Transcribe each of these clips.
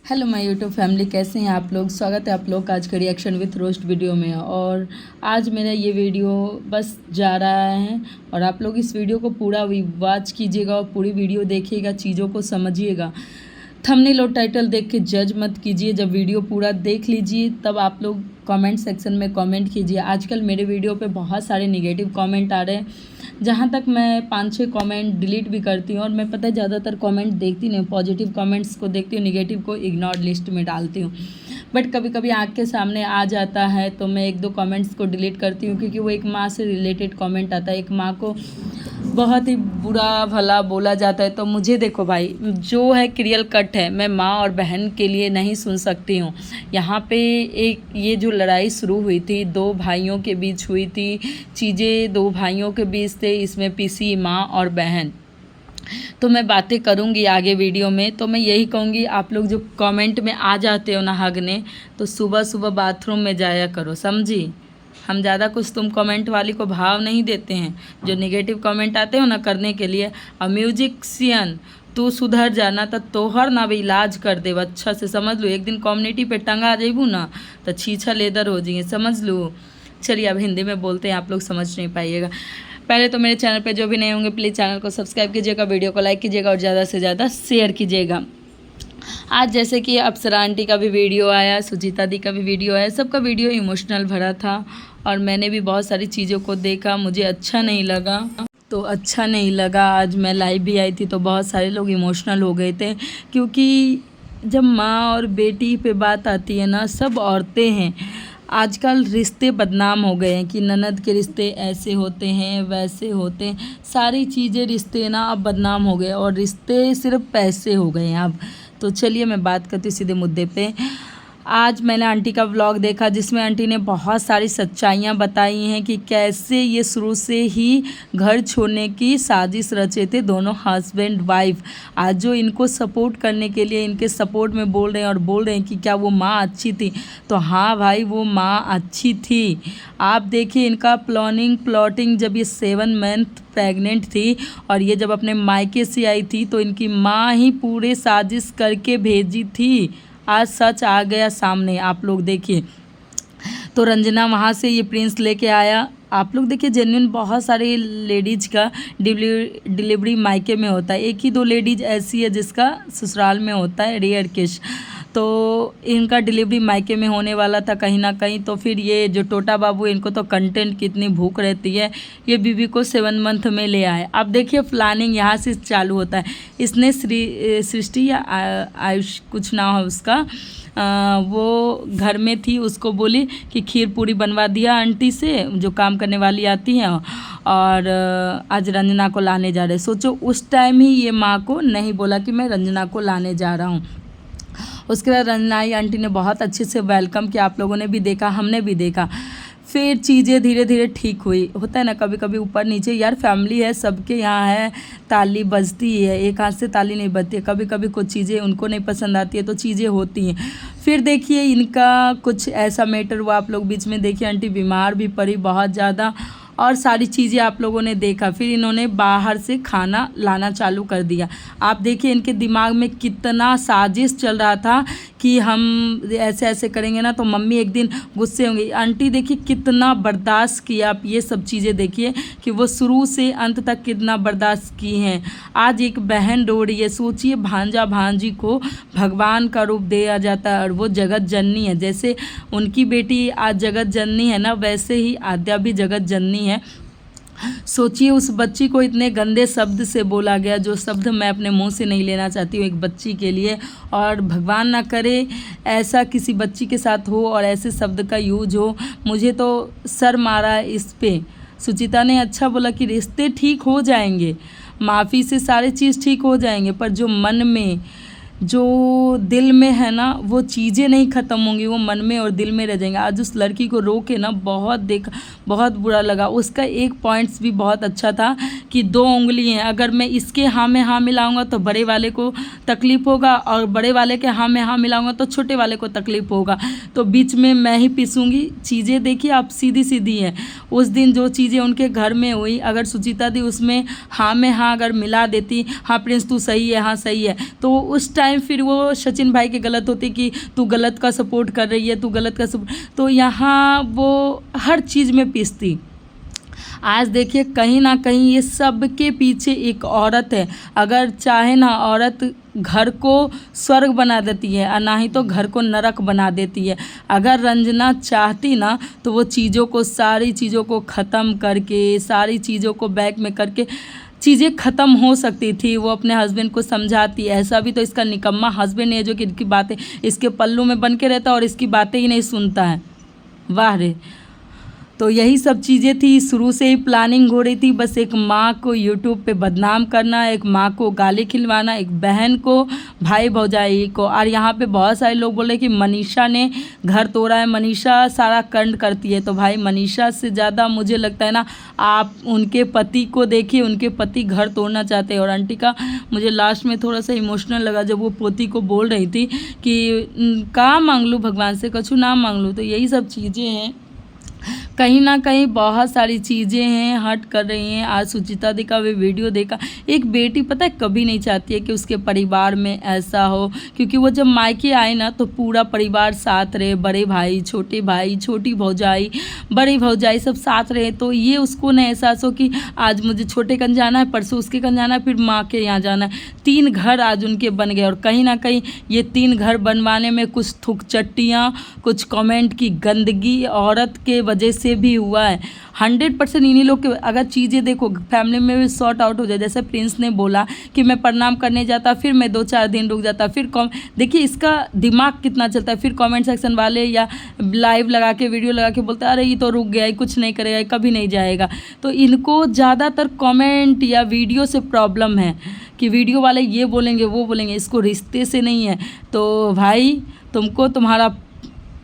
Hello my YouTube family, कैसे हैं आप लोग। स्वागत है आप लोग का आज का रिएक्शन विथ रोस्ट वीडियो में। और आज मेरा ये वीडियो बस जा रहा है और आप लोग इस वीडियो को पूरा वॉच कीजिएगा और पूरी वीडियो देखिएगा, चीज़ों को समझिएगा। थंबनेल और टाइटल देख के जज मत कीजिए, जब वीडियो पूरा देख लीजिए तब आप लोग कमेंट सेक्शन में कमेंट कीजिए। आजकल मेरे वीडियो पे बहुत सारे नेगेटिव कमेंट आ रहे हैं, जहाँ तक मैं 5-6 कमेंट डिलीट भी करती हूँ और मैं पता है ज़्यादातर कमेंट देखती नहीं, पॉजिटिव कमेंट्स को देखती हूँ, नेगेटिव को इग्नोर लिस्ट में डालती हूँ। बट कभी कभी आँख के सामने आ जाता है तो मैं 1-2 कमेंट्स को डिलीट करती हूँ, क्योंकि वो एक माँ से रिलेटेड कमेंट आता है, एक माँ को बहुत ही बुरा भला बोला जाता है। तो मुझे देखो भाई, जो है क्रियल कट है, मैं माँ और बहन के लिए नहीं सुन सकती हूँ। यहाँ पे एक ये जो लड़ाई शुरू हुई थी, 2 भाइयों के बीच हुई थी, चीज़ें 2 भाइयों के बीच थे, इसमें पिसी माँ और बहन। तो मैं बातें करूँगी आगे वीडियो में। तो मैं यही कहूँगी, आप लोग जो कमेंट में आ जाते हो ना हगने, तो सुबह सुबह बाथरूम में जाया करो, समझी। हम ज़्यादा कुछ तुम कमेंट वाली को भाव नहीं देते हैं, जो नेगेटिव कमेंट आते हो ना करने के लिए। और म्यूजिशियन तू सुधर जाना तो तोहर ना भी इलाज कर देव अच्छा से, समझ लो। एक दिन कम्युनिटी पे टंगा जेबू ना तो छीछा लेदर हो जाइए, समझ लो। चलिए अब हिंदी में बोलते हैं, आप लोग समझ नहीं पाइएगा। पहले तो मेरे चैनल पे जो भी नए होंगे प्लीज़ चैनल को सब्सक्राइब कीजिएगा, वीडियो को लाइक कीजिएगा और ज़्यादा से ज़्यादा शेयर कीजिएगा। आज जैसे कि अप्सरा आंटी का भी वीडियो आया, सुजीता दी का भी वीडियो आया, सबका वीडियो इमोशनल भरा था और मैंने भी बहुत सारी चीज़ों को देखा, मुझे अच्छा नहीं लगा। तो अच्छा नहीं लगा, आज मैं लाइव भी आई थी तो बहुत सारे लोग इमोशनल हो गए थे, क्योंकि जब माँ और बेटी पे बात आती है ना, सब औरतें हैं। आजकल रिश्ते बदनाम हो गए हैं कि ननद के रिश्ते ऐसे होते हैं वैसे होते हैं, सारी चीज़ें रिश्ते ना अब बदनाम हो गए और रिश्ते सिर्फ पैसे हो गए हैं अब। तो चलिए मैं बात करती हूँ सीधे मुद्दे पे। आज मैंने आंटी का व्लॉग देखा, जिसमें आंटी ने बहुत सारी सच्चाइयाँ बताई हैं कि कैसे ये शुरू से ही घर छोड़ने की साजिश रचे थे दोनों हस्बैंड वाइफ। आज जो इनको सपोर्ट करने के लिए इनके सपोर्ट में बोल रहे हैं और बोल रहे हैं कि क्या वो माँ अच्छी थी, तो हाँ भाई वो माँ अच्छी थी। आप देखिए इनका प्लॉटिंग जब ये 7 मंथ प्रेग्नेंट थी और ये जब अपने मायके से आई थी तो इनकी माँ ही पूरे साजिश करके भेजी थी। आज सच आ गया सामने, आप लोग देखिए। तो रंजना वहाँ से ये प्रिंस लेके आया। आप लोग देखिए, जेन्युइन बहुत सारे लेडीज़ का डिलीवरी मायके में होता है, 1 ही 2 लेडीज़ ऐसी है जिसका ससुराल में होता है, रेयर केस। तो इनका डिलीवरी मायके में होने वाला था कहीं ना कहीं। तो फिर ये जो टोटा बाबू, इनको तो कंटेंट कितनी भूख रहती है, ये बीवी को 7 मंथ में ले आए। अब देखिए प्लानिंग यहाँ से चालू होता है। इसने सृष्टि या आयुष कुछ ना हो उसका, वो घर में थी, उसको बोली कि खीर पूरी बनवा दिया आंटी से, जो काम करने वाली आती हैं, और आज रंजना को लाने जा रहे। सोचो उस टाइम ही ये माँ को नहीं बोला कि मैं रंजना को लाने जा रहा हूँ। उसके बाद रंजना आंटी ने बहुत अच्छे से वेलकम किया, आप लोगों ने भी देखा, हमने भी देखा। फिर चीज़ें धीरे धीरे ठीक हुई। होता है ना कभी कभी ऊपर नीचे, यार फैमिली है, सबके यहाँ है, ताली बजती है, एक हाथ से ताली नहीं बजती है। कभी कभी कुछ चीज़ें उनको नहीं पसंद आती है तो चीज़ें होती हैं। फिर देखिए इनका कुछ ऐसा मैटर हुआ, आप लोग बीच में देखिए आंटी बीमार भी पड़ी बहुत ज़्यादा, और सारी चीज़ें आप लोगों ने देखा। फिर इन्होंने बाहर से खाना लाना चालू कर दिया। आप देखिए इनके दिमाग में कितना साजिश चल रहा था कि हम ऐसे ऐसे करेंगे ना तो मम्मी एक दिन गुस्से होंगी। आंटी देखिए कितना बर्दाश्त किया, आप ये सब चीज़ें देखिए कि वो शुरू से अंत तक कितना बर्दाश्त की हैं। आज एक बहन रो रही है, सोचिए भांजा भांजी को भगवान का रूप दिया जाता है और वो जगत जननी है। जैसे उनकी बेटी आज जगत जननी है ना, वैसे ही आद्या भी जगत जननी है। सोचिए उस बच्ची को इतने गंदे शब्द से बोला गया, जो शब्द मैं अपने मुंह से नहीं लेना चाहती हूँ एक बच्ची के लिए, और भगवान ना करे ऐसा किसी बच्ची के साथ हो और ऐसे शब्द का यूज हो। मुझे तो सर मारा है इस पे। सुचिता ने अच्छा बोला कि रिश्ते ठीक हो जाएंगे, माफ़ी से सारी चीज़ ठीक हो जाएंगे, पर जो मन में, जो दिल में है ना, वो चीज़ें नहीं ख़त्म होंगी, वो मन में और दिल में रह जाएंगे। आज उस लड़की को रो के ना बहुत देखा, बहुत बुरा लगा। उसका एक पॉइंट्स भी बहुत अच्छा था कि 2 उंगली हैं, अगर मैं इसके हाँ में हाँ मिलाऊंगा तो बड़े वाले को तकलीफ़ होगा, और बड़े वाले के हाँ में हाँ मिलाऊंगा तो छोटे वाले को तकलीफ़ होगा, तो बीच में मैं ही पीसूँगी। चीज़ें देखिए आप सीधी सीधी हैं। उस दिन जो चीज़ें उनके घर में हुई, अगर सुचिता दी उसमें हाँ में हाँ अगर मिला देती, हाँ प्रिंस तू सही है, हाँ सही है, तो उस टाइम टाइम फिर वो सचिन भाई के गलत होती कि तू गलत का सपोर्ट कर रही है, तू गलत का सपोर्ट, तो यहाँ वो हर चीज़ में पिसती। आज देखिए कहीं ना कहीं ये सब के पीछे एक औरत है। अगर चाहे ना औरत घर को स्वर्ग बना देती है और ना ही तो घर को नरक बना देती है। अगर रंजना चाहती ना तो वो चीज़ों को, सारी चीज़ों को ख़त्म करके, सारी चीज़ों को बैक में करके चीज़ें ख़त्म हो सकती थी। वो अपने हस्बैंड को समझाती। ऐसा भी तो इसका निकम्मा हस्बैंड है जो कि इनकी बातें इसके पल्लू में बन के रहता है और इसकी बातें ही नहीं सुनता है। वाह रे। तो यही सब चीज़ें थी, शुरू से ही प्लानिंग हो रही थी। बस एक माँ को यूट्यूब पे बदनाम करना, एक माँ को गाली खिलवाना, एक बहन को, भाई भौजाई को। और यहाँ पे बहुत सारे लोग बोल रहे कि मनीषा ने घर तोड़ा है, मनीषा सारा कांड करती है। तो भाई मनीषा से ज़्यादा मुझे लगता है ना, आप उनके पति को देखिए, उनके पति घर तोड़ना चाहते हैं। और आंटी का मुझे लास्ट में थोड़ा सा इमोशनल लगा जब वो पोती को बोल रही थी कि का मांग लूँ भगवान से, कछु ना मांग लूँ। तो यही सब चीज़ें हैं, कहीं ना कहीं बहुत सारी चीज़ें हैं हर्ट कर रही हैं। आज सुचिता दी का वे वीडियो देखा। एक बेटी पता है कभी नहीं चाहती है कि उसके परिवार में ऐसा हो, क्योंकि वो जब मायके आए ना तो पूरा परिवार साथ रहे, बड़े भाई, छोटी भौजाई, बड़ी भौजाई सब साथ रहे। तो ये उसको न एहसास हो कि आज मुझे छोटे कन जाना है, परसों उसके कन जाना है, फिर माँ के यहाँ जाना है। 3 घर आज उनके बन गए। और कहीं ना कहीं ये 3 घर बनवाने में कुछ थुकचट्टियाँ, कुछ कमेंट की गंदगी औरत के वजह से भी हुआ है। 100% इन्हीं लोग के। अगर चीज़ें देखो फैमिली में भी सॉर्ट आउट हो जाए, जैसे प्रिंस ने बोला कि मैं प्रणाम करने जाता, फिर मैं 2-4 दिन रुक जाता, फिर देखिए इसका दिमाग कितना चलता है। फिर कमेंट सेक्शन वाले या लाइव लगा के, वीडियो लगा के बोलते अरे ये तो रुक गया, कुछ नहीं करेगा, कभी नहीं जाएगा। तो इनको ज़्यादातर कमेंट या वीडियो से प्रॉब्लम है कि वीडियो वाले ये बोलेंगे वो बोलेंगे, इसको रिश्ते से नहीं है। तो भाई तुमको तुम्हारा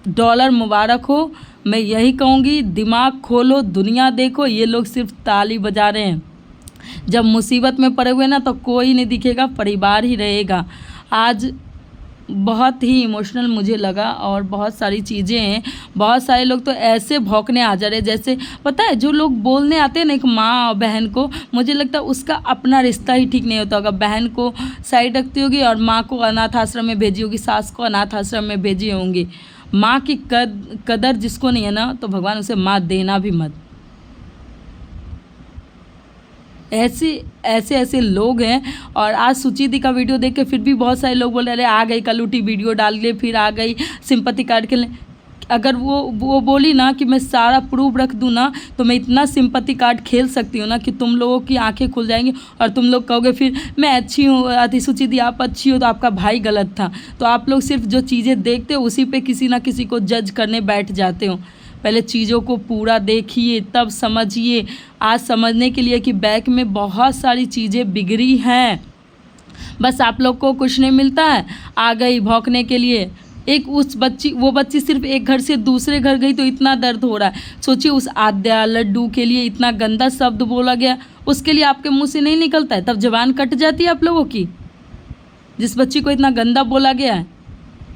डॉलर मुबारक हो। मैं यही कहूँगी, दिमाग खोलो, दुनिया देखो। ये लोग सिर्फ ताली बजा रहे हैं। जब मुसीबत में पड़े हुए ना तो कोई नहीं दिखेगा, परिवार ही रहेगा। आज बहुत ही इमोशनल मुझे लगा और बहुत सारी चीज़ें हैं। बहुत सारे लोग तो ऐसे भौंकने आ जा रहे हैं, जैसे पता है जो लोग बोलने आते हैं ना एक माँ और बहन को, मुझे लगता है उसका अपना रिश्ता ही ठीक नहीं होता होगा। बहन को साइड रखती होगी और माँ को अनाथ आश्रम में भेजी होगी, सास को अनाथ आश्रम में भेजी होंगी। माँ की कदर जिसको नहीं है ना, तो भगवान उसे माँ देना भी मत। ऐसे लोग हैं। और आज सुचिति का वीडियो देख के फिर भी बहुत सारे लोग बोल रहे अरे आ गई कलूटी वीडियो डाल के, फिर आ गई सिंपैथी कार्ड खेलने। अगर वो बोली ना कि मैं सारा प्रूफ रख दूँ ना, तो मैं इतना सिंपैथी कार्ड खेल सकती हूँ ना कि तुम लोगों की आंखें खुल जाएंगी और तुम लोग कहोगे फिर मैं अच्छी हूँ, अति सुचिति आप अच्छी हो तो आपका भाई गलत था। तो आप लोग सिर्फ जो चीज़ें देखते हो उसी पे किसी ना किसी को जज करने बैठ जाते हो। पहले चीज़ों को पूरा देखिए तब समझिए। आज समझने के लिए कि बैक में बहुत सारी चीज़ें बिगड़ी हैं, बस आप लोग को कुछ नहीं मिलता है। आ गई भौंकने के लिए। एक वो बच्ची सिर्फ एक घर से दूसरे घर गई तो इतना दर्द हो रहा है। सोचिए उस आद्या लड्डू के लिए इतना गंदा शब्द बोला गया, उसके लिए आपके मुंह से नहीं निकलता है, तब जबान कट जाती है आप लोगों की। जिस बच्ची को इतना गंदा बोला गया है,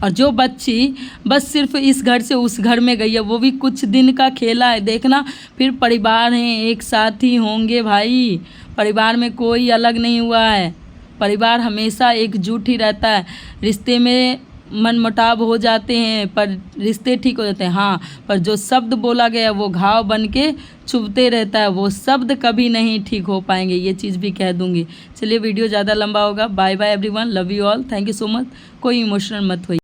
और जो बच्ची बस सिर्फ इस घर से उस घर में गई है, वो भी कुछ दिन का खेला है। देखना फिर परिवार हैं, एक साथ ही होंगे भाई। परिवार में कोई अलग नहीं हुआ है, परिवार हमेशा एकजुट ही रहता है। रिश्ते में मनमुटाव हो जाते हैं पर रिश्ते ठीक हो जाते हैं। हाँ, पर जो शब्द बोला गया वो घाव बन के चुभते रहता है, वो शब्द कभी नहीं ठीक हो पाएंगे। ये चीज़ भी कह दूंगी। चलिए वीडियो ज़्यादा लंबा होगा। Bye bye everyone, love you all, thank you so much. कोई इमोशनल मत होइए।